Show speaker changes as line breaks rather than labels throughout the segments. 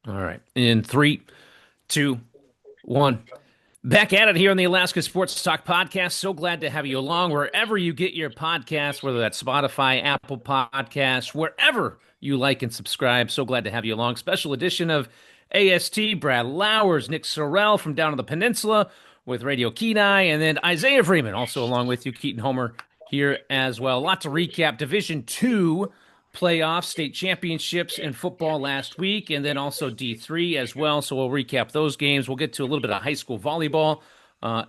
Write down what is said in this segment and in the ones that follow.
All right. In three, two, one. Back at it here on the Alaska Sports Talk Podcast. So glad to have you along wherever you get your podcasts, whether that's Spotify, Apple Podcasts, wherever you like and subscribe. So glad to have you along. Special edition of AST, Brad Lowers, Nick Sorrell from down on the peninsula with Radio Kenai, and then Isaiah Freeman, also along with you, Keaton Homer here as well. A lot to recap. Division Two playoffs, state championships in football last week, and then also D3 as well. So we'll recap those games. We'll get to a little bit of high school volleyball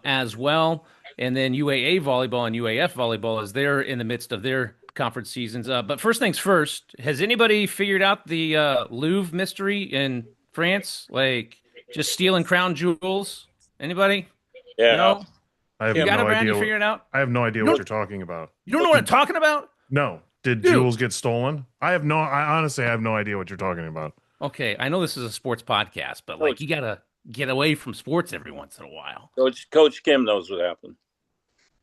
as well. And then UAA volleyball and UAF volleyball as they're in the midst of their conference seasons. But first things first, has anybody figured out the Louvre mystery in France? Like just stealing crown jewels? Anybody?
Yeah.
No?
I have
You got
no
it, Brad?
idea.
You figured it out?
I have no idea
No.
what you're talking about.
You don't know what I'm talking about?
No. Did
Dude.
jewels get stolen? I honestly have no idea what you're talking about.
Okay, I know this is a sports podcast, but like you gotta get away from sports every once in a while.
Coach Kim knows what happened.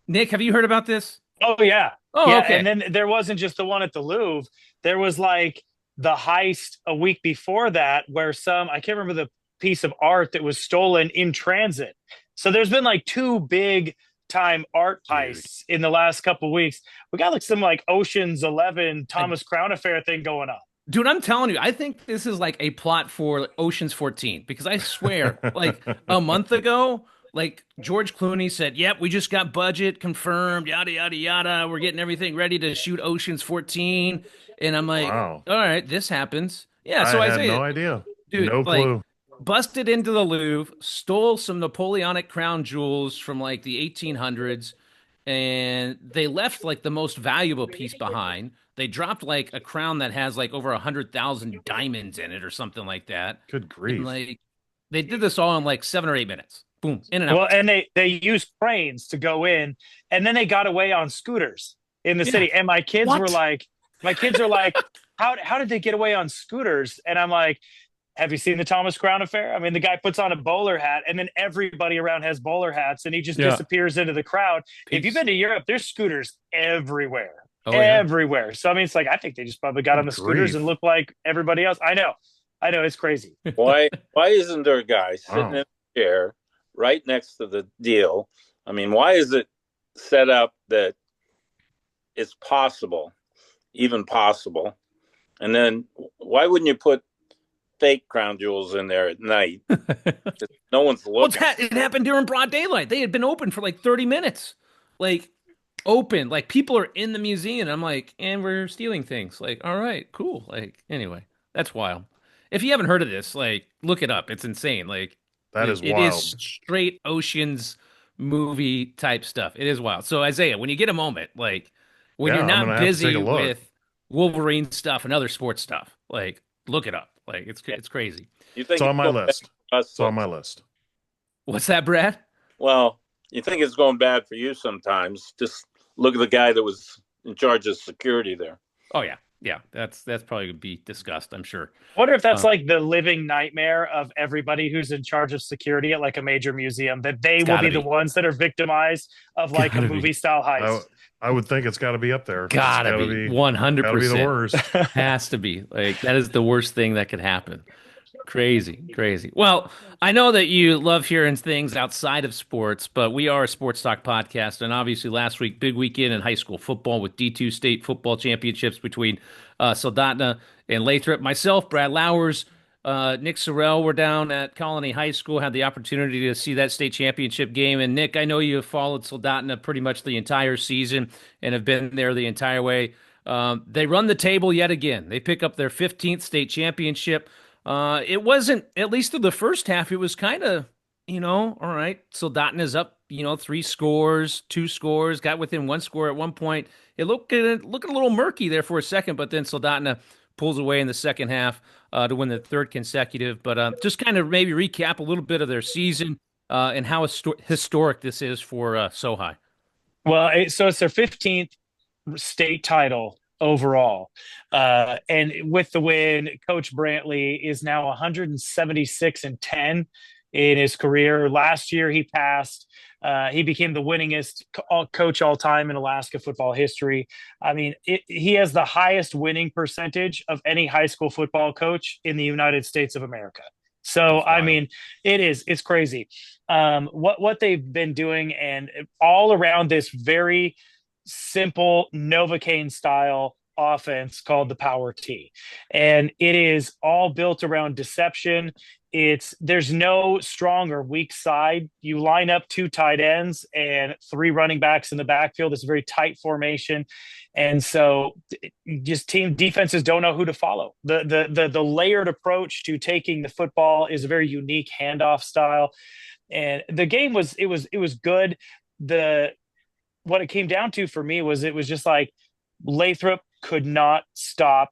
Nick, have you heard about this?
Oh, yeah.
Oh,
yeah.
okay.
And then there wasn't just the one at the Louvre. There was like the heist a week before that where I can't remember the piece of art that was stolen in transit. So there's been like two big time art heists in the last couple of weeks. We got like some like Ocean's 11 Thomas Crown Affair thing going on.
Dude, I'm telling you, I think this is like a plot for Ocean's 14 because I swear, like a month ago, like George Clooney said, "Yep, we just got budget confirmed, yada yada yada. We're getting everything ready to shoot Ocean's 14." And I'm like,
Wow.
"All right, this happens." Yeah, so
I
I
had
say,
no idea.
dude,
No
like,
clue.
busted into the Louvre, stole some Napoleonic crown jewels from like the 1800s, and they left like the most valuable piece behind. They dropped like a crown that has like over 100,000 diamonds in it or something like that.
Good
And
grief.
like they did this all in like 7 or 8 minutes. Boom, in and out.
Well, and they used cranes to go in, and then they got away on scooters in the city. And my kids
What?
are like, how did they get away on scooters? And I'm like, have you seen the Thomas Crown Affair? I mean, the guy puts on a bowler hat, and then everybody around has bowler hats, and he just disappears into the crowd. If you've been to Europe, there's scooters everywhere.
Oh, yeah.
Everywhere. So I mean, it's like I think they just probably got on the scooters
grief.
and looked like everybody else. I know, it's crazy.
Why isn't there a guy sitting
Wow.
in a chair right next to the deal? I mean, why is it set up that it's possible, even possible? And then why wouldn't you put fake crown jewels in there at night? No one's
Well,
looking.
it happened during broad daylight. They had been open for like 30 minutes. Like open, like people are in the museum. I'm like, and we're stealing things. Like, all right, cool. Like, anyway, that's wild. If you haven't heard of this, like, look it up. It's insane. Like,
That is
it
wild.
is straight Ocean's movie type stuff. It is wild. So Isaiah, when you get a moment, like when
Yeah,
you're
I'm gonna
not
have to
busy
take a look.
with Wolverine stuff and other sports stuff, like look it up. Like it's crazy.
You think
It's on my
going
list.
bad for us?
It's on my list.
What's that, Brad?
Well, you think it's going bad for you sometimes. Just look at the guy that was in charge of security there.
Oh yeah. Yeah, that's probably gonna be discussed, I'm sure.
Wonder if that's like the living nightmare of everybody who's in charge of security at like a major museum, that they will
gotta
be the
be.
ones that are victimized of like
Gotta
a
be.
movie style heist.
I would think it's got to be up there. It's
Gotta be 100%.
Gotta be the worst.
Has to be. Like that is the worst thing that could happen. Crazy. Well, I know that you love hearing things outside of sports, but we are a sports talk podcast, and obviously last week, big weekend in high school football with D2 state football championships between Soldotna and Lathrop. Myself, Brad Lowers, Nick Sorrell were down at Colony High School, had the opportunity to see that state championship game. And Nick, I know you have followed Soldotna pretty much the entire season and have been there the entire way. They run the table yet again. They pick up their 15th state championship. It wasn't, at least through the first half, it was kind of, all right, Soldotna's up, 3 scores, 2 scores, got within 1 score at one point. It looked a little murky there for a second, but then Soldotna pulls away in the second half to win the 3rd consecutive. But just kind of maybe recap a little bit of their season and how historic this is for Sohai.
Well, so it's their 15th state title overall. And with the win, Coach Brantley is now 176-10 in his career. Last year, he passed He became the winningest coach all time in Alaska football history. I mean, he has the highest winning percentage of any high school football coach in the United States of America. So, I mean, it's crazy. What they've been doing, and all around this very simple Novocaine style offense called the Power T. And it is all built around deception. There's no strong or weak side. You line up 2 tight ends and 3 running backs in the backfield. It's a very tight formation. And so just team defenses don't know who to follow. The layered approach to taking the football is a very unique handoff style. And the game was good. What it came down to for me was it was just like Lathrop could not stop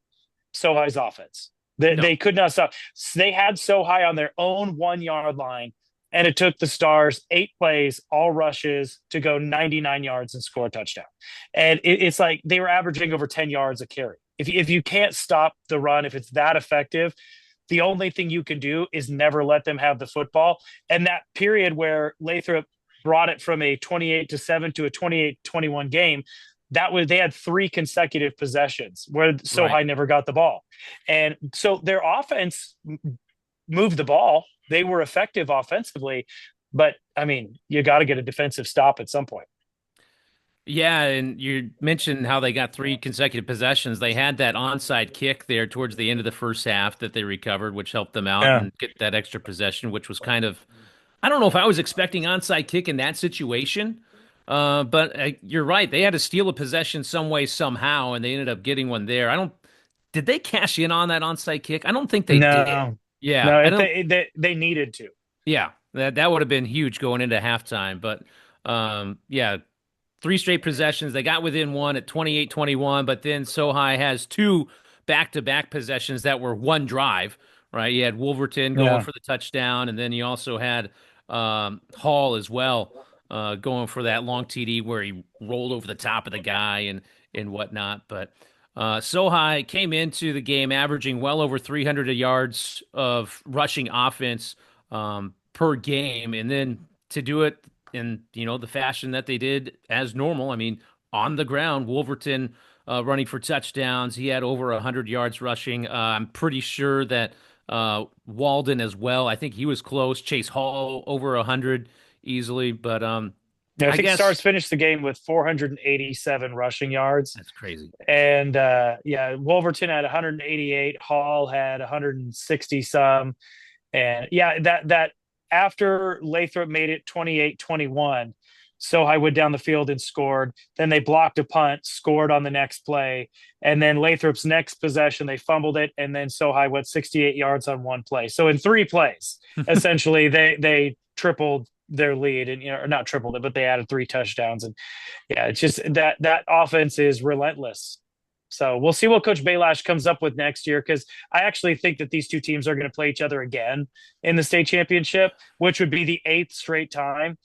Sohai's offense. They could not stop. They had Sohai on their own 1-yard line, and it took the Stars 8 plays, all rushes, to go 99 yards and score a touchdown. And it's like they were averaging over 10 yards a carry. If you can't stop the run, if it's that effective, the only thing you can do is never let them have the football. And that period where Lathrop brought it from a 28-7 to a 28-21 game, they had 3 consecutive possessions where Sohai never got the ball. And so their offense moved the ball. They were effective offensively, but I mean, you got to get a defensive stop at some point.
Yeah, and you mentioned how they got 3 consecutive possessions. They had that onside kick there towards the end of the first half that they recovered, which helped them out and get that extra possession, which was kind of, I don't know if I was expecting onside kick in that situation. But you're right. They had to steal a possession some way, somehow, and they ended up getting one there. Did they cash in on that onside kick? I don't think they did. Yeah.
No, they needed to.
Yeah. That would have been huge going into halftime. But, yeah, 3 straight possessions. They got within 1 at 28-21, but then Sohai has 2 back-to-back possessions that were 1 drive, right? You had Wolverton going for the touchdown, and then you also had Hall as well. Going for that long TD where he rolled over the top of the guy and whatnot. But Sohai came into the game averaging well over 300 yards of rushing offense per game. And then to do it in, the fashion that they did as normal, I mean, on the ground, Wolverton running for touchdowns. He had over 100 yards rushing. I'm pretty sure that Walden as well. I think he was close. Chase Hall over 100 easily, but I
think Stars finished the game with 487 rushing yards.
That's crazy.
And Wolverton had 188, Hall had 160 some, and that after Lathrop made it 28-21, Sohai went down the field and scored. Then they blocked a punt, scored on the next play, and then Lathrop's next possession they fumbled it, and then Sohai went 68 yards on 1 play. So in 3 plays, essentially they tripled their lead, and or not tripled it, but they added 3 touchdowns. And it's just that offense is relentless. So we'll see what Coach Baylash comes up with next year, because I actually think that these 2 teams are going to play each other again in the state championship, which would be the 8th straight time.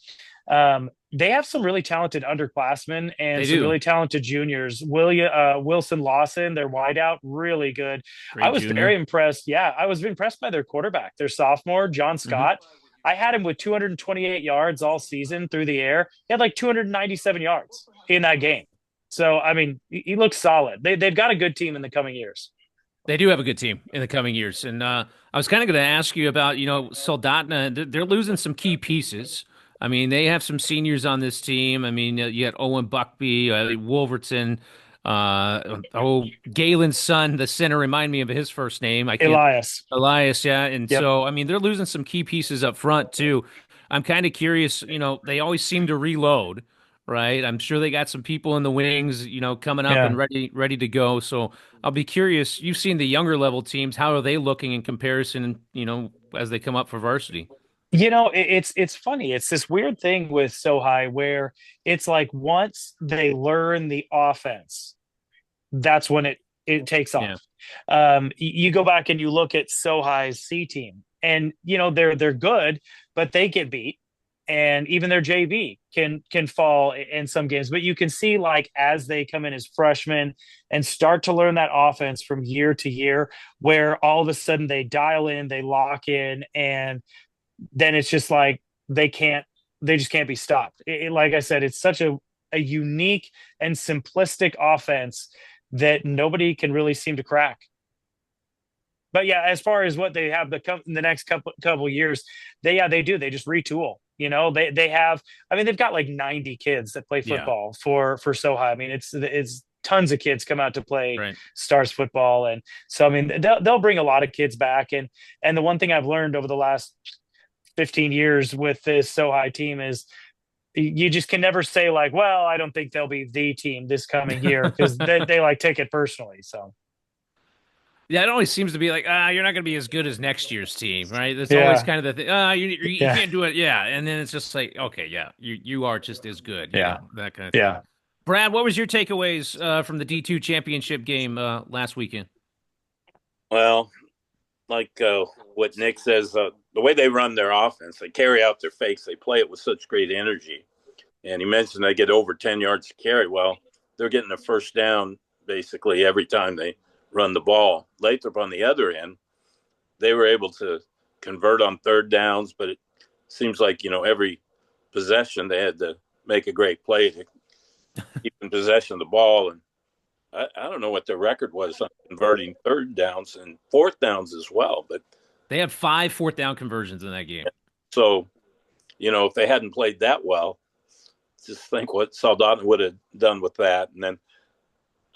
They have some really talented underclassmen and some really talented juniors. Wilson Lawson, their wideout, really good. I was very impressed. Yeah, I was impressed by their quarterback, their sophomore, John Scott. I had him with 228 yards all season through the air. He had like 297 yards in that game. So, I mean, he looks solid. They've got a good team in the coming years.
They do have a good team in the coming years. And I was kind of going to ask you about, Soldotna. They're losing some key pieces. I mean, they have some seniors on this team. I mean, you had Owen Buckby, Wolverton, Galen's son, the center, remind me of his first name. Elias, yeah. And so, I mean, they're losing some key pieces up front, too. I'm kind of curious, they always seem to reload, right? I'm sure they got some people in the wings, coming up and ready to go. So I'll be curious. You've seen the younger level teams. How are they looking in comparison, as they come up for varsity?
It's funny. It's this weird thing with Sohai where it's like once they learn the offense, that's when it takes off. You go back and you look at Sohai's C team, and they're good, but they get beat, and even their JV can fall in some games. But you can see, like, as they come in as freshmen and start to learn that offense from year to year, where all of a sudden they dial in, they lock in, and then it's just like they can't they just can't be stopped. Like I said, it's such a unique and simplistic offense that nobody can really seem to crack. But yeah, as far as what they have in the next couple years, they do. They just retool. They have. I mean, they've got like 90 kids that play football for Sohai. I mean, it's tons of kids come out to play Stars football, and so I mean they'll bring a lot of kids back. And the one thing I've learned over the last 15 years with this Sohai team is you just can never say like, well, I don't think they'll be the team this coming year, because they like take it personally. So.
Yeah, it always seems to be like, you're not going to be as good as next year's team, right? That's always kind of the thing. You can't do it. Yeah. And then it's just like, okay, yeah, you are just as good. That kind of thing. Yeah. Brad, what was your takeaways from the D2 championship game last weekend?
Well, like what Nick says, the way they run their offense, they carry out their fakes, they play it with such great energy. And he mentioned they get over 10 yards to carry. Well, they're getting a first down basically every time they run the ball. Lathrop on the other end, they were able to convert on third downs, but it seems like, every possession they had to make a great play to keep in possession of the ball. And I don't know what their record was on converting third downs and fourth downs as well, but
they had 5 fourth down conversions in that game.
So, if they hadn't played that well, just think what Soldotna would have done with that. And then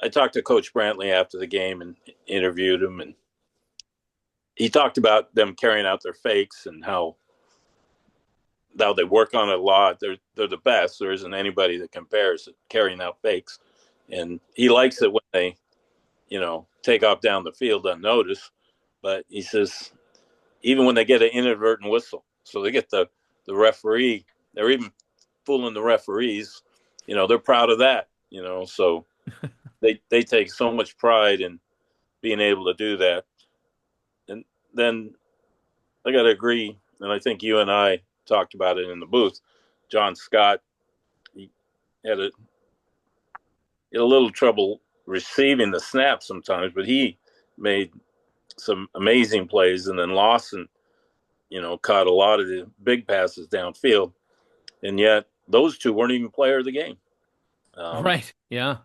I talked to Coach Brantley after the game and interviewed him, and he talked about them carrying out their fakes and how they work on it a lot. They're the best. There isn't anybody that compares at carrying out fakes. And he likes it when they, take off down the field unnoticed. But he says, even when they get an inadvertent whistle, so they get the referee, they're even fooling the referees, they're proud of that, so they take so much pride in being able to do that. And then I got to agree, and I think you and I talked about it in the booth, John Scott, he had a little trouble receiving the snap sometimes, but he made some amazing plays. And then Lawson, caught a lot of the big passes downfield. And yet those two weren't even player of the game.
Right. Yeah.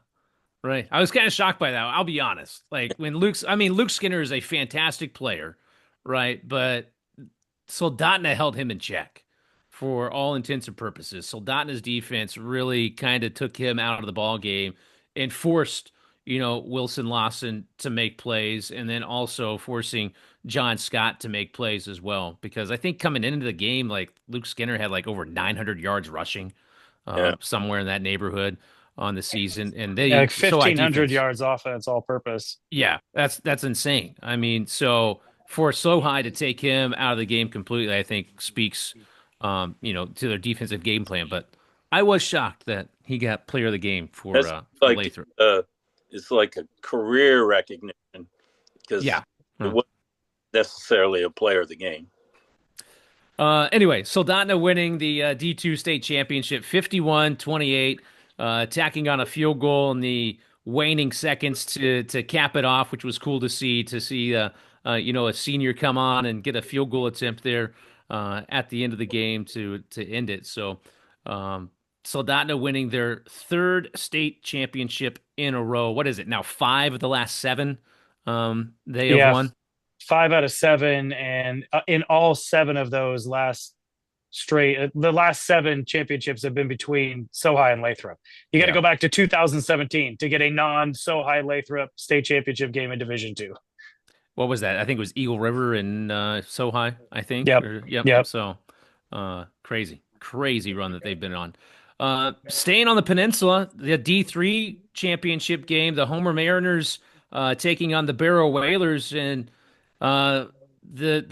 Right. I was kind of shocked by that. I'll be honest. Like when Luke Skinner is a fantastic player, right? But Soldotna held him in check for all intents and purposes. Soldotna's defense really kind of took him out of the ball game and forced, Wilson Lawson to make plays, and then also forcing John Scott to make plays as well. Because I think coming into the game, like Luke Skinner had like over 900 yards rushing, somewhere in that neighborhood on the season, and they
like 1,500 yards offense all purpose.
Yeah, that's insane. I mean, so for Sohai to take him out of the game completely, I think speaks, to their defensive game plan. But I was shocked that he got player of the game for Lathrop.
It's like a career recognition because it wasn't necessarily a player of the game.
Anyway, Soldotna winning the D2 state championship 51-28, tacking on a field goal in the waning seconds to cap it off, which was cool to see a senior come on and get a field goal attempt there at the end of the game to end it. So Soldotna winning their 3rd state championship in a row. What is it now? 5 of the last 7 they have won?
5 out of 7, and in all 7 of those the last 7 championships have been between Sohai and Lathrop. You got to go back to 2017 to get a non-Sohai Lathrop state championship game in Division II.
What was that? I think it was Eagle River and Sohai, I think.
Yep.
So crazy run that they've been on. Staying on the peninsula, the D3 championship game, the Homer Mariners taking on the Barrow Whalers, and the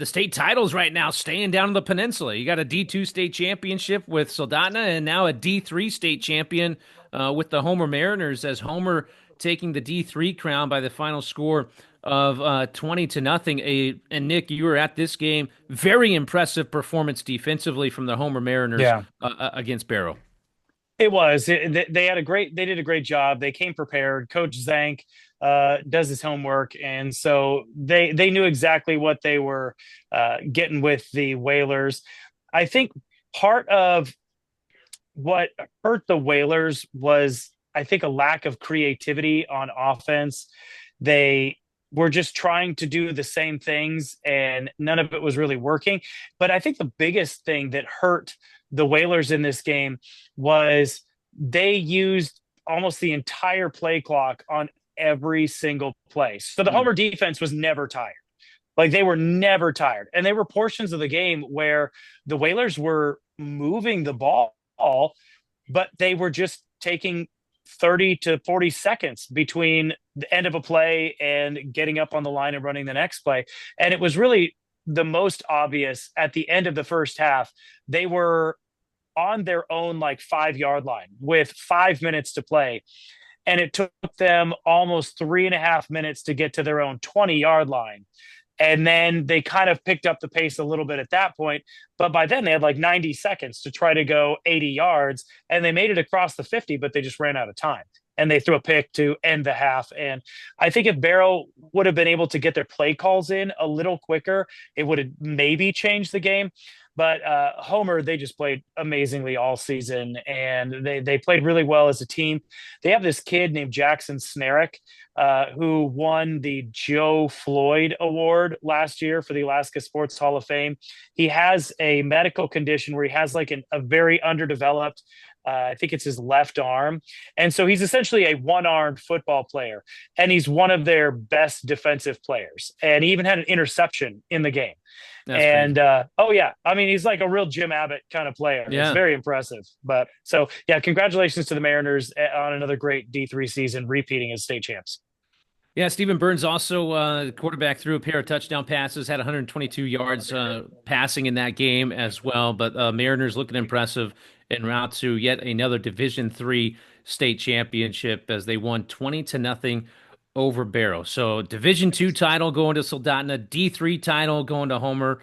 state titles right now staying down on the peninsula. You got a D2 state championship with Soldotna, and now a D3 state champion with the Homer Mariners, as Homer taking the D3 crown by the final score of 20-0. And Nick, you were at this game. Very impressive performance defensively from the Homer Mariners against Barrow.
It was. They did a great job. They came prepared. Coach Zank does his homework, and so they knew exactly what they were getting with the Whalers. I think part of what hurt the Whalers was, I think, a lack of creativity on offense. They were just trying to do the same things and none of it was really working. But I think the biggest thing that hurt the Whalers in this game was they used almost the entire play clock on every single play. So the Homer defense was never tired. Like, they were never tired. And there were portions of the game where the Whalers were moving the ball, but they were just taking 30 to 40 seconds between the end of a play and getting up on the line and running the next play. And it was really the most obvious at the end of the first half. They were on their own, like, 5-yard line with 5 minutes to play. And it took them almost 3.5 minutes to get to their own 20-yard line. And then they kind of picked up the pace a little bit at that point. But by then they had like 90 seconds to try to go 80 yards. And they made it across the 50, but they just ran out of time. And they threw a pick to end the half. And I think if Barrow would have been able to get their play calls in a little quicker, it would have maybe changed the game. But Homer, they just played amazingly all season, and they played really well as a team. They have this kid named Jackson Snarick, who won the Joe Floyd Award last year for the Alaska Sports Hall of Fame. He has a medical condition where he has like a very underdeveloped, I think it's his left arm. And so he's essentially a one-armed football player, and he's one of their best defensive players. And he even had an interception in the game. That's I mean, he's like a real Jim Abbott kind of player. Yeah. It's very impressive. But so, yeah, congratulations to the Mariners on another great D3 season, repeating as state champs.
Yeah, Stephen Burns also, the quarterback, threw a pair of touchdown passes, had 122 yards passing in that game as well. But Mariners looking impressive en route to yet another Division III state championship as they won 20-0 over Barrow. So Division II title going to Soldotna, D3 title going to Homer.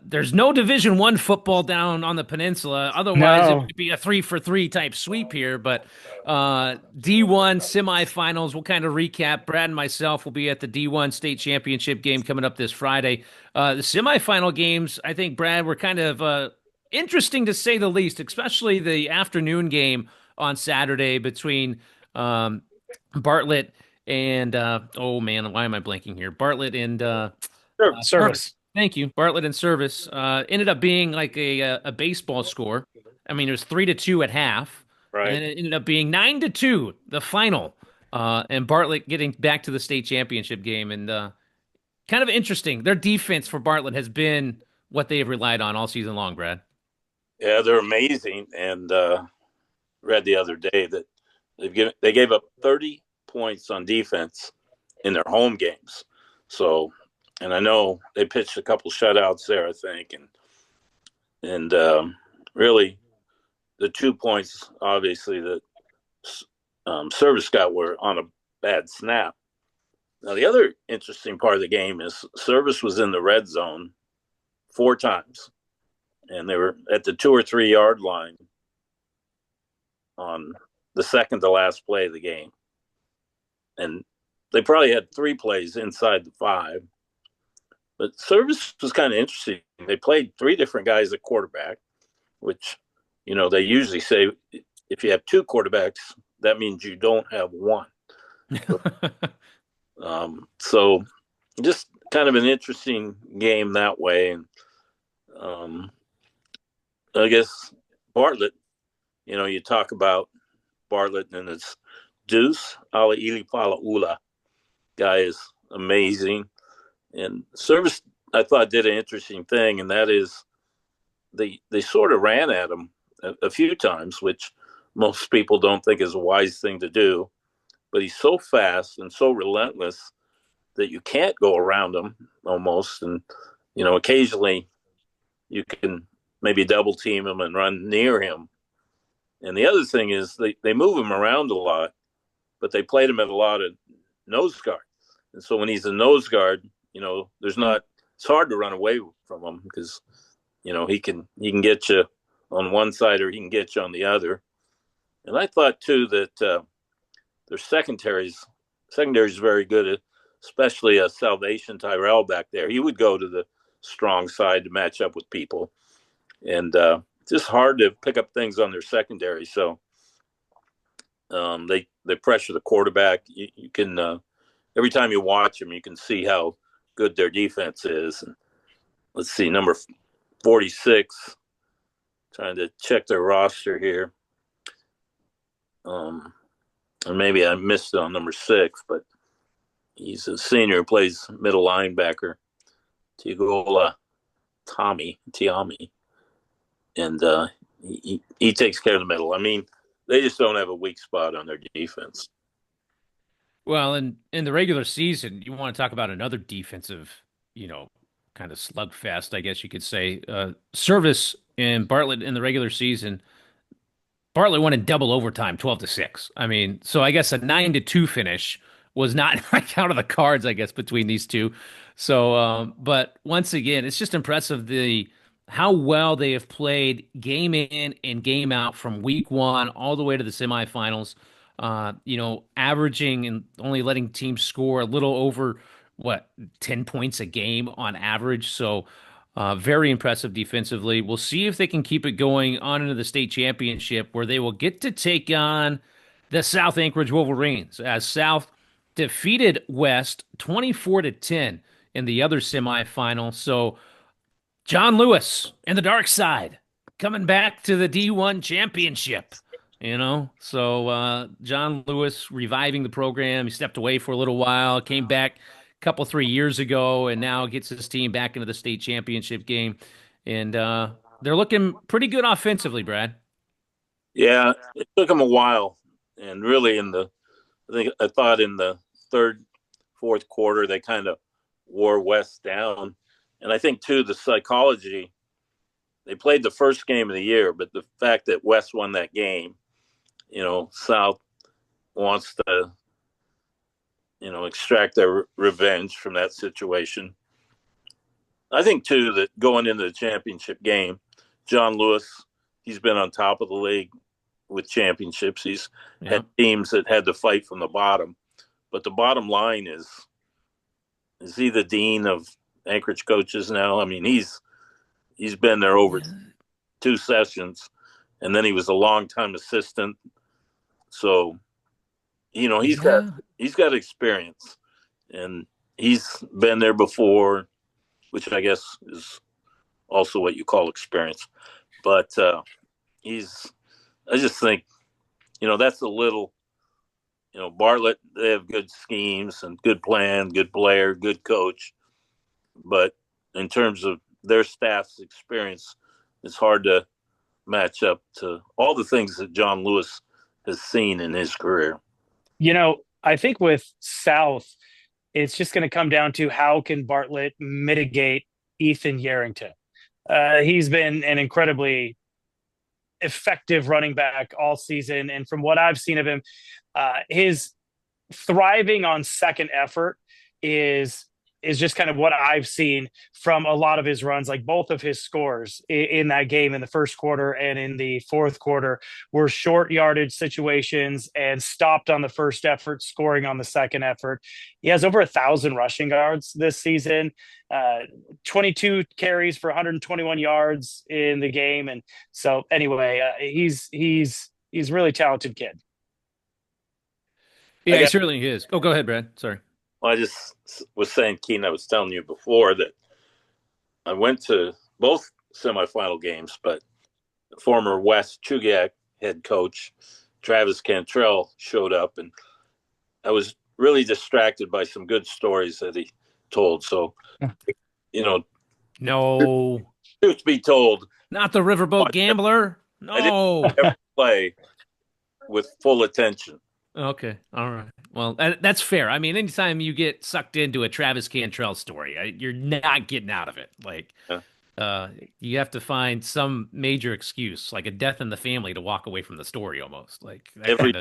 There's no Division I football down on the peninsula. Otherwise, it would be a 3-for-3 type sweep here. But D1 semifinals, we'll kind of recap. Brad and myself will be at the D1 state championship game coming up this Friday. The semifinal games, I think, Brad, were kind of interesting to say the least, especially the afternoon game on Saturday between Bartlett and oh man, why am I blanking here? Bartlett and
Service.
Thank you. Bartlett and Service ended up being like a baseball score. I mean, it was 3-2 at half, right? And it ended up being 9-2 the final, and Bartlett getting back to the state championship game. And kind of interesting. Their defense for Bartlett has been what they have relied on all season long, Brad.
Yeah, they're amazing. And read the other day that they gave up 30 points on defense in their home games. So, and I know they pitched a couple shutouts there, I think, and really the 2 points, obviously, that Service got were on a bad snap. Now, the other interesting part of the game is Service was in the red zone 4 times, and they were at the 2 or 3 yard line on the second to last play of the game. And they probably had 3 plays inside the 5. But Service was kind of interesting. They played 3 different guys at quarterback, which, you know, they usually say if you have 2 quarterbacks, that means you don't have 1. So just kind of an interesting game that way. And I guess Bartlett, you know, you talk about Bartlett and it's Deuce Ala Ili Pala Ula. Guy is amazing. And Service, I thought, did an interesting thing, and that is they sort of ran at him a few times, which most people don't think is a wise thing to do. But he's so fast and so relentless that you can't go around him almost. And, you know, occasionally you can maybe double team him and run near him. And the other thing is they move him around a lot, but they played him at a lot of nose guard. And so when he's a nose guard, you know, it's hard to run away from him because, you know, he can get you on one side or he can get you on the other. And I thought too that their secondary is very good, especially a Salvation Tyrell back there. He would go to the strong side to match up with people. And just hard to pick up things on their secondary. So they pressure the quarterback. You can every time you watch them, you can see how good their defense is. And let's see, number 46. Trying to check their roster here. And maybe I missed it on number 6, but he's a senior who plays middle linebacker, Tiagola Tiami. And he takes care of the middle. I mean, they just don't have a weak spot on their defense.
Well, in the regular season, you want to talk about another defensive, kind of slugfest, I guess you could say. Service in Bartlett in the regular season, Bartlett won in double overtime, 12-6. I mean, so I guess a 9-2 finish was not like out of the cards, I guess, between these two. So, but once again, it's just impressive how well they have played game in and game out from week 1 all the way to the semifinals. Averaging and only letting teams score a little over 10 points a game on average. So, very impressive defensively. We'll see if they can keep it going on into the state championship, where they will get to take on the South Anchorage Wolverines, as South defeated West 24-10 in the other semifinal. So John Lewis and the dark side coming back to the D1 championship. So John Lewis reviving the program. He stepped away for a little while, came back a couple, 3 years ago, and now gets his team back into the state championship game. And they're looking pretty good offensively, Brad.
Yeah, it took them a while. And really I thought in the third, fourth quarter, they kind of wore West down. And I think, too, the psychology, they played the first game of the year, but the fact that West won that game, South wants to, extract their revenge from that situation. I think, too, that going into the championship game, John Lewis, he's been on top of the league with championships. He's had teams that had to fight from the bottom. But the bottom line is he the dean of Anchorage coaches now? I mean, he's been there over 2 sessions, and then he was a long-time assistant. So, he's got experience, and he's been there before, which I guess is also what you call experience. But I just think, that's a little, Bartlett, they have good schemes and good plan, good player, good coach. But in terms of their staff's experience, it's hard to match up to all the things that John Lewis has seen in his career.
I think with South, it's just going to come down to how can Bartlett mitigate Ethan Yarrington. He's been an incredibly effective running back all season. And from what I've seen of him, his thriving on second effort is just kind of what I've seen from a lot of his runs. Like both of his scores in that game in the first quarter and in the fourth quarter were short yardage situations and stopped on the first effort, scoring on the second effort. He has over 1,000 rushing yards this season, 22 carries for 121 yards in the game. And so anyway, he's a really talented kid.
Yeah, he certainly is. Oh, go ahead, Brad. Sorry.
Well, I just was saying, Keaton, I was telling you before that I went to both semifinal games, but the former West GNAC head coach, Travis Cantrell, showed up, and I was really distracted by some good stories that he told. So,
no,
truth be told,
not the riverboat gambler. No,
I didn't ever play with full attention.
Okay. All right. Well, that's fair. I mean, anytime you get sucked into a Travis Cantrell story, you're not getting out of it. Like, you have to find some major excuse, like a death in the family, to walk away from the story almost. Like
every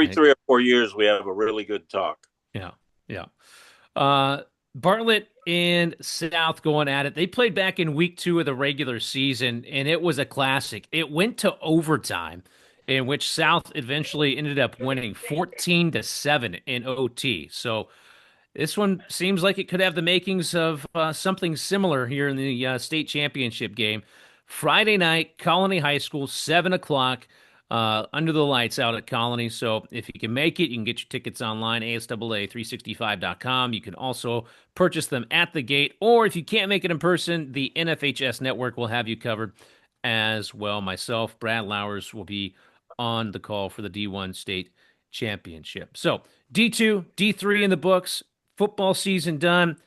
3 or 4 years, we have a really good talk.
Yeah. Yeah. Bartlett and South going at it. They played back in week 2 of the regular season, and it was a classic. It went to overtime, in which South eventually ended up winning 14-7 in OT. So this one seems like it could have the makings of something similar here in the state championship game. Friday night, Colony High School, 7 o'clock, under the lights out at Colony. So if you can make it, you can get your tickets online, ASAA365.com. You can also purchase them at the gate, or if you can't make it in person, the NFHS network will have you covered as well. Myself, Brad Lowers, will be on the call for the D1 state championship. So D2, D3 in the books, football season done.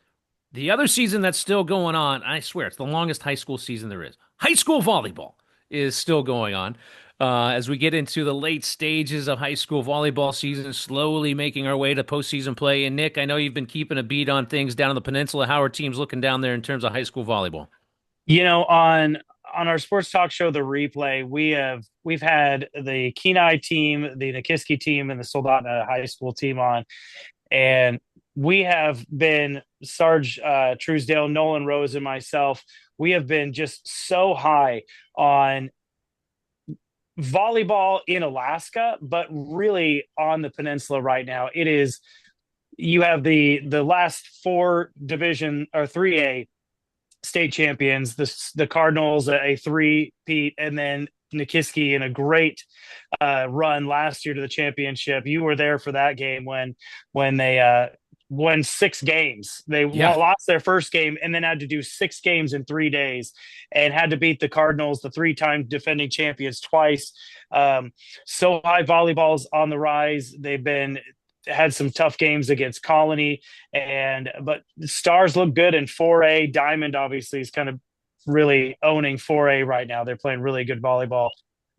The other season that's still going on, I swear, it's the longest high school season there is. High school volleyball is still going on. As we get into the late stages of high school volleyball season, slowly making our way to postseason play. And Nick, I know you've been keeping a beat on things down on the peninsula. How are teams looking down there in terms of high school volleyball?
On our sports talk show, The Replay, we've had the Kenai team, the Nikiski team, and the Soldotna high school team on, and we have been Sarge Truesdale, Nolan Rose, and myself. We have been just so high on volleyball in Alaska, but really on the peninsula right now. It is, you have the last 4 division or 3A state champions, the Cardinals, a 3-peat, and then Nikiski in a great run last year to the championship. You were there for that game when they won 6 games. They lost their first game and then had to do 6 games in 3 days and had to beat the Cardinals, the 3-time defending champions, twice. So high volleyball's on the rise. They've had some tough games against Colony, but the Stars look good in 4A. Diamond obviously is kind of really owning 4A right now. They're playing really good volleyball.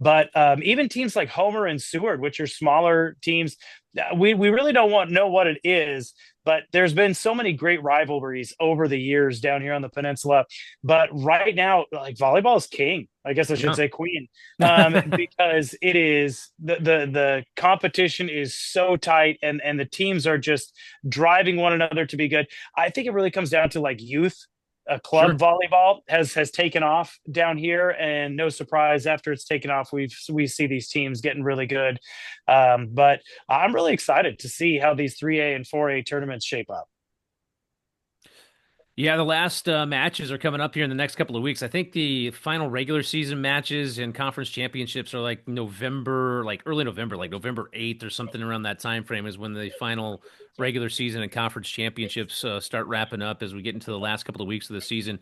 But even teams like Homer and Seward, which are smaller teams, we really don't know what it is, but there's been so many great rivalries over the years down here on the peninsula. But right now, like, volleyball is king. I guess I should say queen, because it is the competition is so tight, and the teams are just driving one another to be good. I think it really comes down to like youth. Club volleyball has taken off down here, and no surprise, after it's taken off, we see these teams getting really good. But I'm really excited to see how these 3A and 4A tournaments shape up.
Yeah, the last matches are coming up here in the next couple of weeks. I think the final regular season matches and conference championships are like November, like early November, like November 8th or something around that time frame is when the final regular season and conference championships start wrapping up as we get into the last couple of weeks of the season.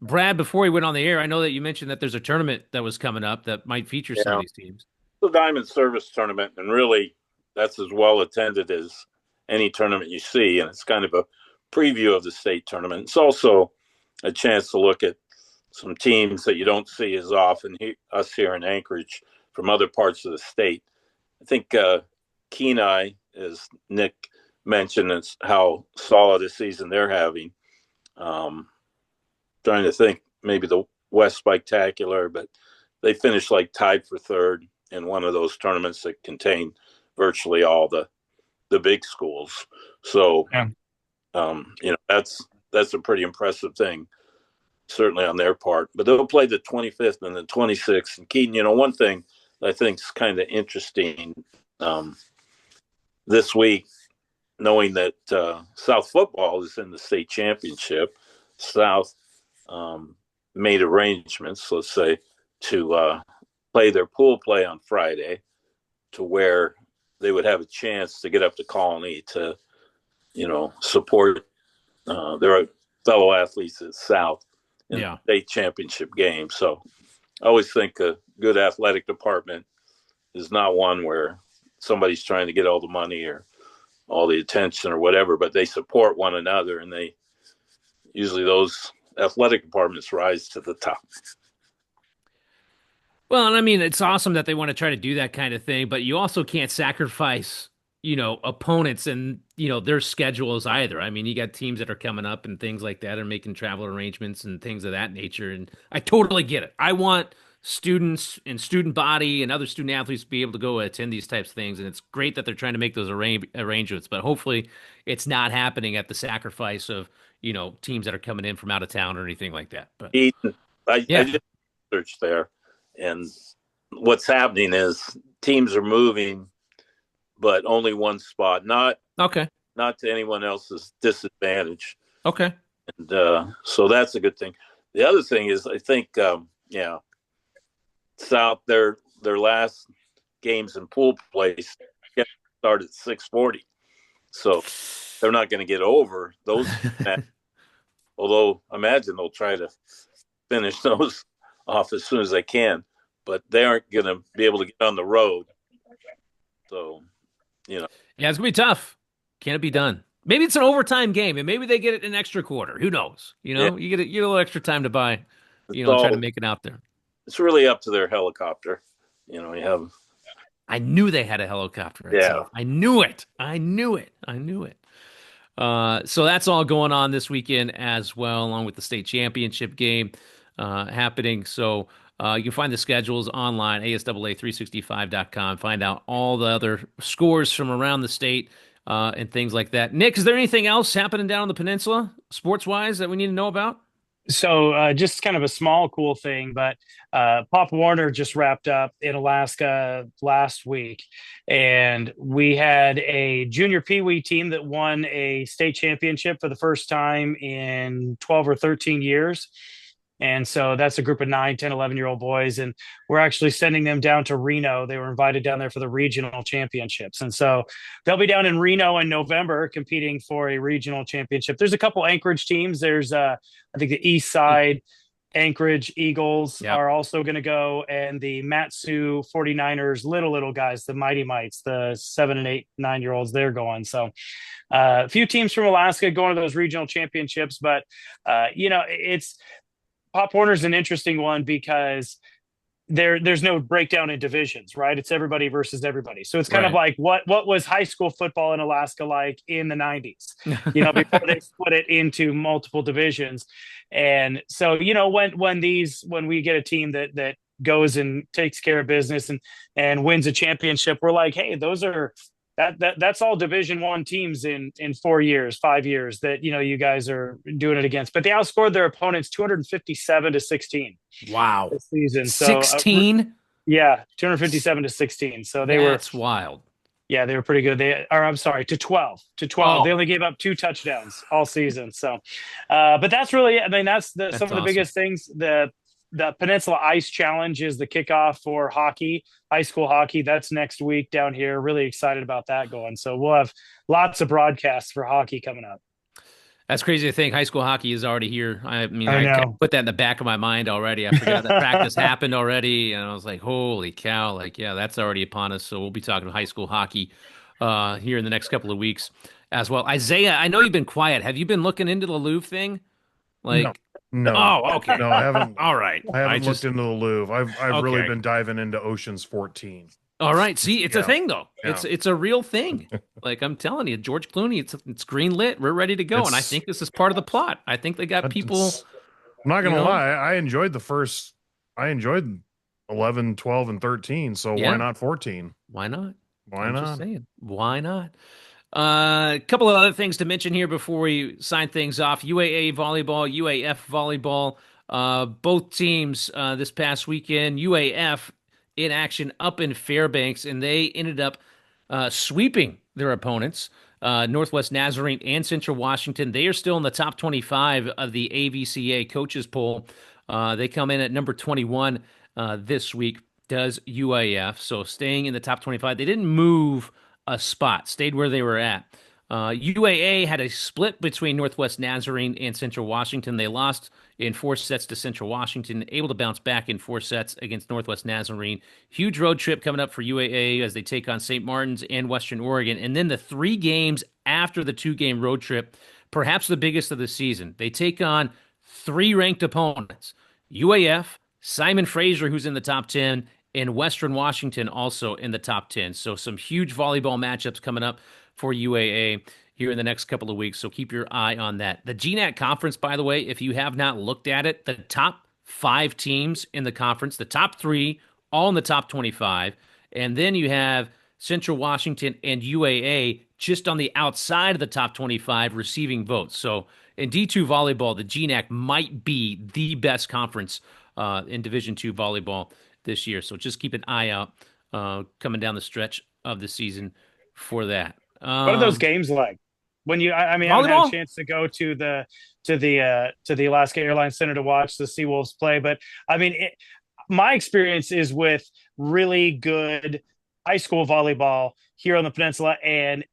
Brad, before we went on the air, I know that you mentioned that there's a tournament that was coming up that might feature some of these teams.
The Diamond Service Tournament, and really that's as well attended as any tournament you see, and it's kind of a preview of the state tournament. It's also a chance to look at some teams that you don't see as often, us here in Anchorage, from other parts of the state. I think Kenai, as Nick mentioned, is how solid a season they're having. Trying to think, maybe the West Spectacular, but they finished like tied for 3rd in one of those tournaments that contain virtually all the big schools. So, that's a pretty impressive thing, certainly on their part. But they'll play the 25th and the 26th. And Keaton, one thing I think is kind of interesting this week, knowing that South football is in the state championship, South made arrangements, let's say, to play their pool play on Friday, to where they would have a chance to get up to Colony to, support their fellow athletes at South in the state championship game. So I always think a good athletic department is not one where somebody's trying to get all the money or all the attention or whatever, but they support one another, and usually those athletic departments rise to the top.
Well, and I mean, it's awesome that they want to try to do that kind of thing, but you also can't sacrifice, opponents and, their schedules either. I mean, you got teams that are coming up and things like that and making travel arrangements and things of that nature. And I totally get it. I want students and student body and other student athletes to be able to go attend these types of things. And it's great that they're trying to make those arrangements, but hopefully it's not happening at the sacrifice of, teams that are coming in from out of town or anything like that. But
I did research there, and what's happening is teams are moving, but only one spot, not to anyone else's disadvantage.
Okay.
And so that's a good thing. The other thing is, I think Yeah. South, their last games in pool play start at 6:40, so they're not going to get over those. Although I imagine they'll try to finish those off as soon as they can, but they aren't going to be able to get on the road. So,
yeah, it's gonna be tough. Can it be done? Maybe it's an overtime game, and maybe they get it in an extra quarter. Who knows? You get a little extra time to buy, try to make it out there.
It's really up to their helicopter. You have.
I knew they had a helicopter.
Yeah,
I knew it. So that's all going on this weekend as well, along with the state championship game happening. So you can find the schedules online, ASAA365.com. Find out all the other scores from around the state and things like that. Nick, is there anything else happening down on the peninsula, sports-wise, that we need to know about?
So just kind of a small cool thing, but Pop Warner just wrapped up in Alaska last week, and we had a junior peewee team that won a state championship for the first time in 12 or 13 years. And so that's a group of 9, 10, 11-year-old boys. And we're actually sending them down to Reno. They were invited down there for the regional championships. And so they'll be down in Reno in November competing for a regional championship. There's a couple Anchorage teams. There's, I think, the East Side Anchorage Eagles are also going to go. And the Matsu 49ers, little guys, the Mighty Mites, the 7 and 8, 9-year-olds, they're going. So a few teams from Alaska going to those regional championships. But, it's Pop Warner's an interesting one because there's no breakdown in divisions, right? It's everybody versus everybody. So it's kind of like what was high school football in Alaska like in the 90s, before they split it into multiple divisions. And so, when we get a team that goes and takes care of business and wins a championship, we're like, hey, that's all Division I teams in 4 years, 5 years that, you guys are doing it against. But they outscored their opponents 257-16.
Wow.
This season.
16?
Yeah, 257-16. So that's
wild.
Yeah, they were pretty good. To 12. Oh. They only gave up 2 touchdowns all season. So, but that's really it. I mean, that's some of the biggest things. The Peninsula Ice Challenge is the kickoff for hockey, high school hockey. That's next week down here. Really excited about that going. So we'll have lots of broadcasts for hockey coming up.
That's crazy to think high school hockey is already here. I put that in the back of my mind already. I forgot that practice happened already. And I was like, holy cow. That's already upon us. So we'll be talking high school hockey here in the next couple of weeks as well. Isaiah, I know you've been quiet. Have you been looking into the Louvre thing?
No.
Oh, okay.
No, I haven't.
All right.
I haven't looked into the Louvre. I've really been diving into Ocean's 14.
All right. See, it's a thing though. Yeah. It's a real thing. I'm telling you, George Clooney, it's green lit. We're ready to go. And I think this is part of the plot. I think they got people.
I'm not going to lie. I enjoyed 11, 12, and 13. So why not 14?
Why not?
Why not?
Just saying. Why not? A couple of other things to mention here before we sign things off. UAA Volleyball, UAF Volleyball, both teams this past weekend. UAF in action up in Fairbanks, and they ended up sweeping their opponents, Northwest Nazarene and Central Washington. They are still in the top 25 of the AVCA coaches poll. They come in at number 21 this week, does UAF. So staying in the top 25. They didn't move a spot, stayed where they were at. UAA had a split between Northwest Nazarene and Central Washington. They lost in 4 sets to Central Washington, able to bounce back in 4 sets against Northwest Nazarene. Huge road trip coming up for UAA as they take on St. Martin's and Western Oregon. And then the 3 games after the 2-game road trip, perhaps the biggest of the season. They take on 3 ranked opponents. UAF, Simon Fraser, who's in the top 10, and Western Washington also in the top 10. So some huge volleyball matchups coming up for UAA here in the next couple of weeks. So keep your eye on that. The GNAC conference, by the way, if you have not looked at it, the top 5 teams in the conference, the top 3, all in the top 25. And then you have Central Washington and UAA just on the outside of the top 25 receiving votes. So in D2 volleyball, the GNAC might be the best conference in Division II volleyball this year. So just keep an eye out coming down the stretch of the season for that.
What are those games like? When I mean, I haven't had
Volleyball?
a chance to go to the Alaska Airlines Center to watch the Seawolves play, but I mean, my experience is with really good high school volleyball here on the peninsula, and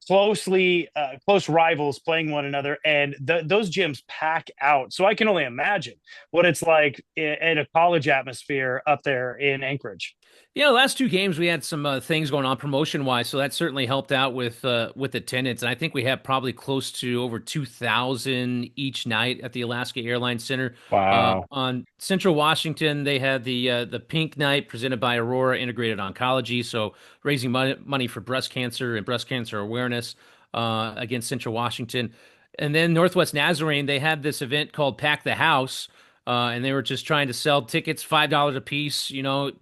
close rivals playing one another, and those gyms pack out. So I can only imagine what it's like in a college atmosphere up there in Anchorage.
Yeah, the last two games we had some things going on promotion wise, so that certainly helped out with attendance. And I think we had probably close to over 2,000 each night at the Alaska Airlines Center.
Wow.
On Central Washington, they had the Pink Night presented by Aurora Integrated Oncology, so raising money for breast cancer and breast cancer awareness against Central Washington. And then Northwest Nazarene, they had this event called Pack the House. And they were just trying to sell tickets, $5 a piece,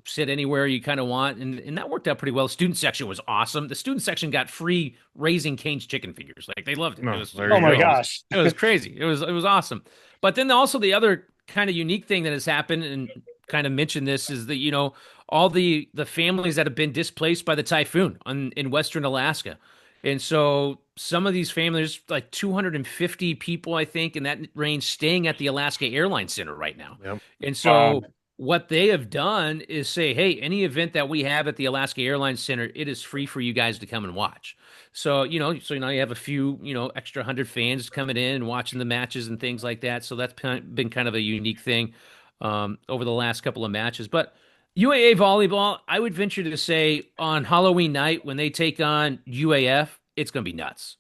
sit anywhere you kind of want. And that worked out pretty well. The student section was awesome. The student section got free Raising Cane's chicken fingers. Like, they loved it.
Oh my gosh.
It was crazy. It was awesome. But then also the other kind of unique thing that has happened, and kind of mentioned this, is that, all the families that have been displaced by the typhoon in Western Alaska. And so some of these families, like 250 people, I think, in that range, staying at the Alaska Airlines Center right now.
Yep.
And so what they have done is say, hey, any event that we have at the Alaska Airlines Center, it is free for you guys to come and watch. So, you have a few, extra 100 fans coming in and watching the matches and things like that. So that's been kind of a unique thing over the last couple of matches. But UAA Volleyball, I would venture to say on Halloween night when they take on UAF, it's going to be nuts.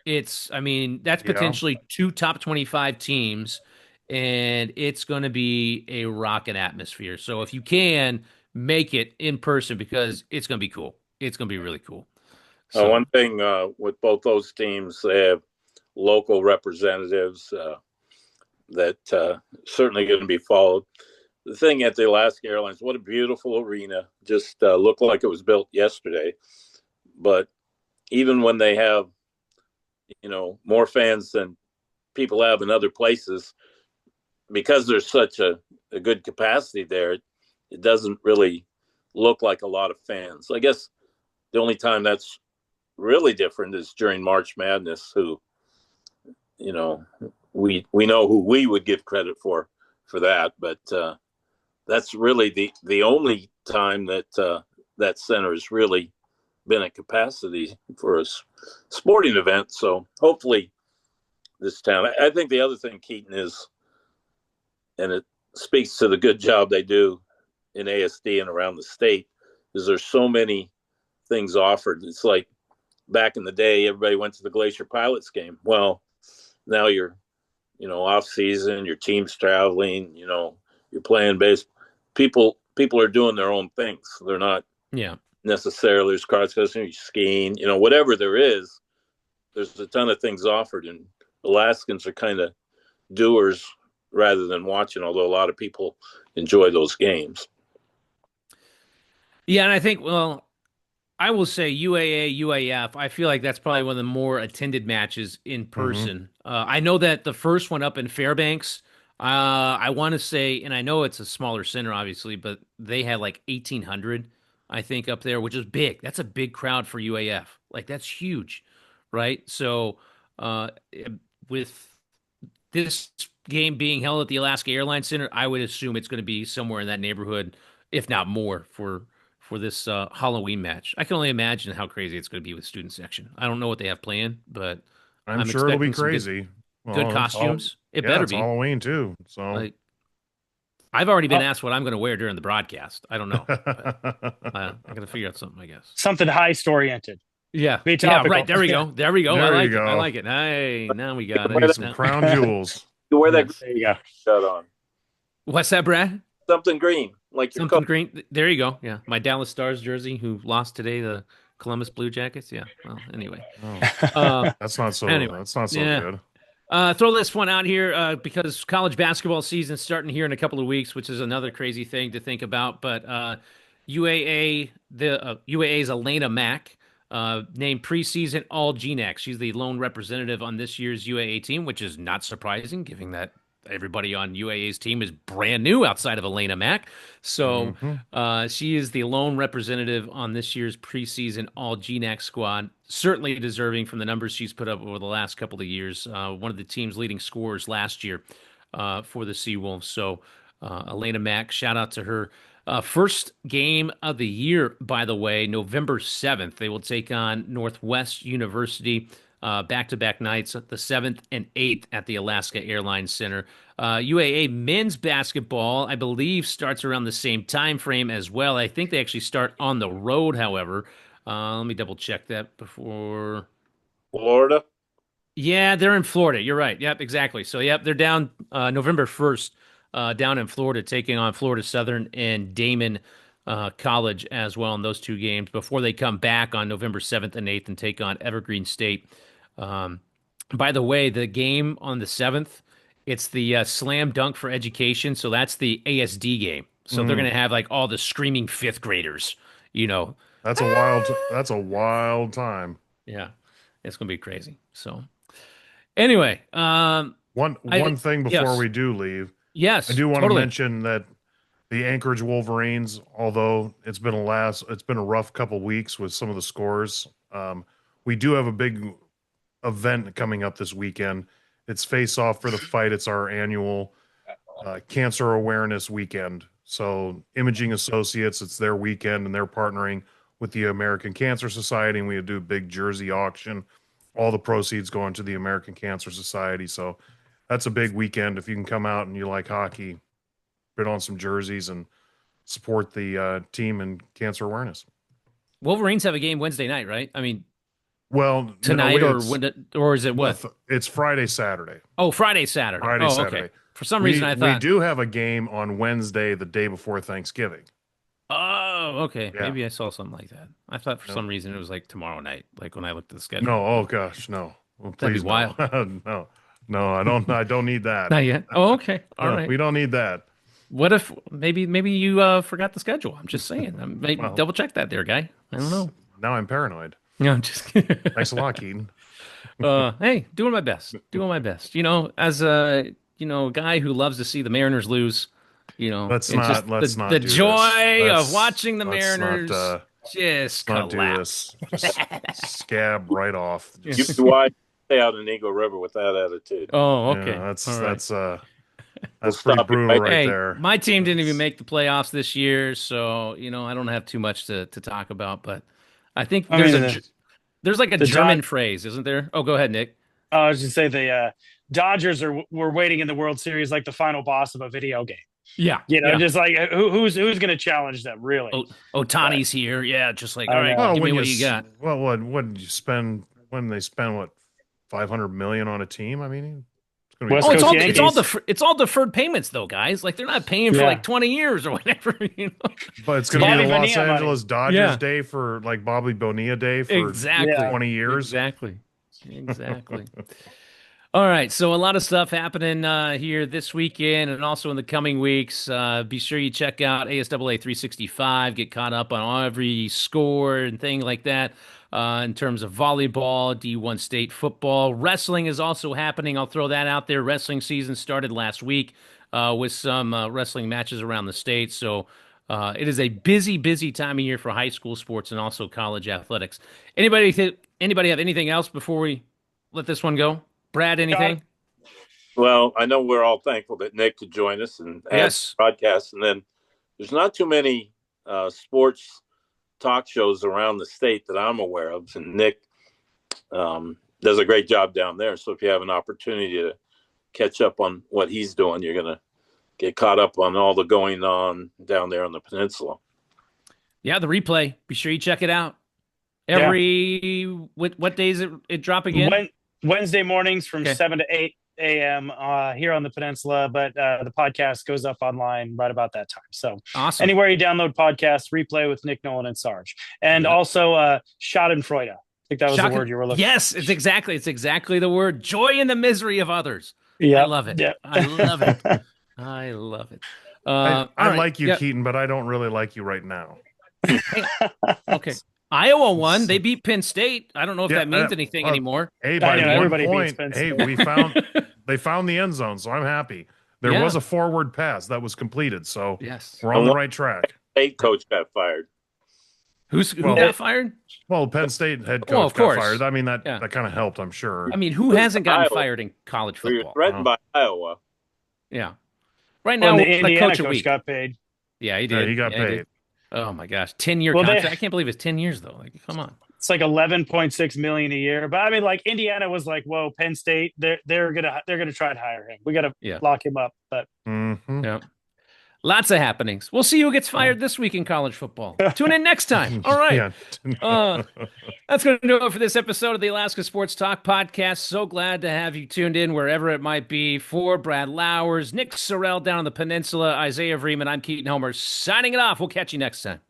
That's potentially two top 25 teams, and it's going to be a rocking atmosphere. So if you can, make it in person, because it's going to be cool. It's going to be really cool. So,
one thing with both those teams, they have local representatives that certainly going to be followed. The thing at the Alaska Airlines, what a beautiful arena. Just looked like it was built yesterday. But even when they have, more fans than people have in other places, because there's such a good capacity there, it doesn't really look like a lot of fans. I guess the only time that's really different is during March Madness, who, we know who we would give credit for that. But that's really the only time that that center has really been at capacity for a sporting event. So hopefully this town, I think the other thing, Keaton, is, and it speaks to the good job they do in AST and around the state, is there's so many things offered. It's like back in the day, everybody went to the Glacier Pilots game. Well, now you're, off season, your team's traveling, you're playing baseball. People are doing their own things. They're not necessarily, there's cards skiing, whatever there is, there's a ton of things offered, and Alaskans are kind of doers rather than watching, although a lot of people enjoy those games.
Yeah, and I think, I will say UAA, UAF, I feel like that's probably one of the more attended matches in person. I know that the first one up in Fairbanks, I want to say, and I know it's a smaller center, obviously, but they had like 1,800, I think, up there, which is big. That's a big crowd for UAF. Like, that's huge, right? So with this game being held at the Alaska Airlines Center, I would assume it's going to be somewhere in that neighborhood, if not more, for this Halloween match. I can only imagine how crazy it's going to be with student section. I don't know what they have planned, but
I'm sure it'll be crazy.
Good costumes. It better be
Halloween too. So
I've already been asked what I'm going to wear during the broadcast. I don't know. I'm going to figure out something, I guess.
Something heist oriented.
Yeah.
Be topical.
Right. There we go. There we go.
There
I like
you
it.
go.
I like it. Hey, now we got
Get some crown jewels.
You wear that
There you go.
shirt on.
What's that, Brad?
Something green, like your
Something
coat.
green. There you go. Yeah. My Dallas Stars jersey, who lost today, the Columbus Blue Jackets. Yeah. Well, anyway.
That's not so.
Anyway.
That's not so
Yeah.
good.
Throw this one out here because college basketball season's starting here in a couple of weeks, which is another crazy thing to think about. But UAA's Elena Mack named preseason All GNAC. She's the lone representative on this year's UAA team, which is not surprising, given that everybody on UAA's team is brand new outside of Elena Mack. So she is the lone representative on this year's preseason all GNAC squad. Certainly deserving from the numbers she's put up over the last couple of years. One of the team's leading scorers last year for the Seawolves. So Elena Mack, shout out to her. First game of the year, by the way, November 7th. They will take on Northwest University. Back-to-back nights, the 7th and 8th at the Alaska Airlines Center. UAA men's basketball, I believe, starts around the same time frame as well. I think they actually start on the road, however. Let me double-check that before.
Florida?
Yeah, they're in Florida. You're right. Yep, exactly. So, yep, they're down November 1st down in Florida, taking on Florida Southern and Damon College as well in those two games before they come back on November 7th and 8th and take on Evergreen State. By the way, the game on the 7th, it's the slam dunk for education. So that's the ASD game. So they're going to have like all the screaming fifth graders, you know.
That's a wild time.
Yeah, it's going to be crazy. So anyway,
one thing before we do leave.
Yes,
I do want to mention that the Anchorage Wolverines, although it's been a rough couple weeks with some of the scores, we do have a big event coming up this weekend. It's Face Off for the Fight. It's our annual cancer awareness weekend. So Imaging Associates, it's their weekend, and they're partnering with the American Cancer Society, and we do a big jersey auction. All the proceeds going to the American Cancer Society. So that's a big weekend. If you can come out and you like hockey, put on some jerseys and support the team in cancer awareness.
Wolverines have a game Wednesday night, right? I mean,
well,
tonight or is it what?
It's Friday, Saturday.
Oh, Friday, Saturday.
Saturday.
Okay. For some reason, I thought
we do have a game on Wednesday, the day before Thanksgiving.
Oh, okay.
Yeah.
Maybe I saw something like that. I thought for some reason it was like tomorrow night, like when I looked at the schedule.
No, oh gosh, no. Well,
That'd be wild.
No, I don't need that.
Not yet. Oh, okay. All right.
We don't need that.
What if maybe you forgot the schedule? I'm just saying. Double check that there, guy. I don't know.
Now I'm paranoid.
No, I'm just kidding.
Thanks a lot, Keaton.
Hey, doing my best. Doing my best. You know, as a guy who loves to see the Mariners lose,
let's not
the
do
joy
this.
of watching the Mariners
just
collapse.
Just scab right off.
You why stay out in Eagle River with that attitude.
Oh, okay.
Yeah, that's
We'll
pretty brutal right there.
My team didn't even make the playoffs this year, so I don't have too much to talk about. But I think there's like a German phrase, isn't there? Oh, go ahead, Nick.
I was just say the Dodgers were waiting in the World Series like the final boss of a video game.
Yeah,
just like who's going to challenge them really?
Otani's here, yeah. Just like all right, give me what you got.
Well, what did you spend when they spend what $500 million on a team? I mean.
It's all deferred payments though, guys. Like they're not paying for like 20 years or whatever.
But it's going to be the Los Angeles Dodgers Day for like Bobby Bonilla Day for 20 years.
Exactly. All right, so a lot of stuff happening here this weekend and also in the coming weeks. Be sure you check out ASAA 365. Get caught up on every score and thing like that. In terms of volleyball, D1 state football. Wrestling is also happening. I'll throw that out there. Wrestling season started last week with some wrestling matches around the state. So it is a busy time of year for high school sports and also college athletics. Anybody have anything else before we let this one go? Brad, anything?
Well, I know we're all thankful that Nick could join us and broadcast. And then there's not too many sports talk shows around the state that I'm aware of, and Nick does a great job down there. So if you have an opportunity to catch up on what he's doing, you're going to get caught up on all the going on down there on the peninsula.
Yeah, the replay. Be sure you check it out. What days it drop again?
Wednesday mornings from 7 to 8 a.m. Here on the peninsula, but the podcast goes up online right about that time. So
awesome.
Anywhere you download podcasts, replay with Nick, Nolan, and Sarge. And also Schadenfreude. I think that was the word you were looking for.
Yes, it's exactly the word. Joy in the misery of others.
Yeah,
I love it. Yep. I love it. I love it.
I like you, Keaton, but I don't really like you right now.
Okay. Iowa won. They beat Penn State. I don't know if that means anything anymore.
Hey, by one point, we found the end zone, so I'm happy. There
Yeah.
was a forward pass that was completed, so
Yes.
we're on the right track.
State coach got fired.
Who got fired?
Well, Penn State head coach
Well, of
got
course.
fired. I mean, that
Yeah.
kind of helped, I'm sure.
I mean, who hasn't gotten
Iowa.
fired in college
We were
football?
threatened by Iowa.
Yeah. Right
Well,
now,
the
a
Indiana
coach a
coach
week.
got paid.
Yeah, he
Yeah,
did.
he got
he
paid.
did. Oh my gosh, 10-year
Well,
contract. I can't believe it's 10 years though. Like, come on.
It's like 11.6 million a year. But I mean, like Indiana was like, whoa, Penn State, they're gonna try and hire him. We gotta lock him up. But
Yeah. Lots of happenings. We'll see who gets fired this week in college football. Tune in next time. All right.
Yeah.
That's going to do it for this episode of the Alaska Sports Talk Podcast. So glad to have you tuned in wherever it might be. For Brad Lowers, Nick Sorrell down on the peninsula, Isaiah Vreeman, I'm Keaton Homer signing it off. We'll catch you next time.